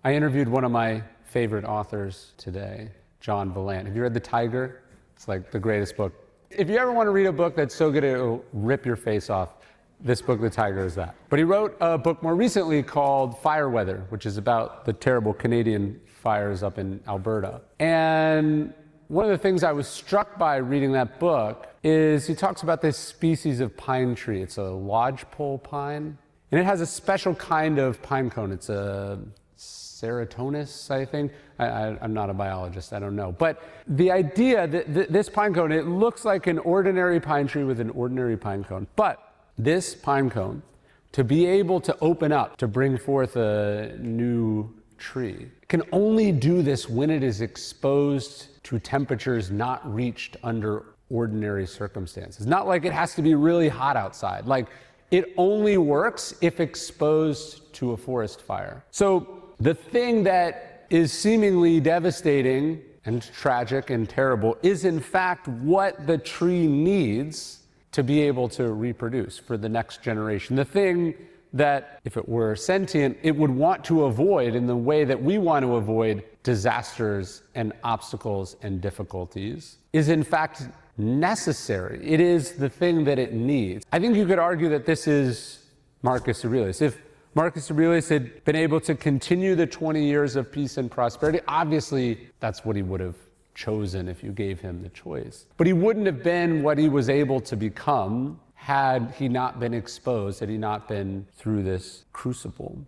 I interviewed one of my favorite authors today, John Valant. Have you read The Tiger? It's like the greatest book. If you ever want to read a book that's so good it'll rip your face off, this book, The Tiger, is that. But he wrote a book more recently called Fire Weather, which is about the terrible Canadian fires up in Alberta. And one of the things I was struck by reading that book is he talks about this species of pine tree. It's a lodgepole pine. And it has a special kind of pine cone. It's a serotonis, I think. I'm not a biologist, I don't know. But the idea that this pine cone, it looks like an ordinary pine tree with an ordinary pine cone. But this pine cone, to be able to open up, to bring forth a new tree, can only do this when it is exposed to temperatures not reached under ordinary circumstances. Not like it has to be really hot outside. Like, it only works if exposed to a forest fire. So the thing that is seemingly devastating and tragic and terrible is in fact what the tree needs to be able to reproduce for the next generation. The thing that, if it were sentient, it would want to avoid in the way that we want to avoid disasters and obstacles and difficulties is in fact necessary. It is the thing that it needs. I think you could argue that this is Marcus Aurelius. If Marcus Aurelius had been able to continue the 20 years of peace and prosperity, obviously that's what he would have chosen if you gave him the choice. But he wouldn't have been what he was able to become had he not been exposed, had he not been through this crucible.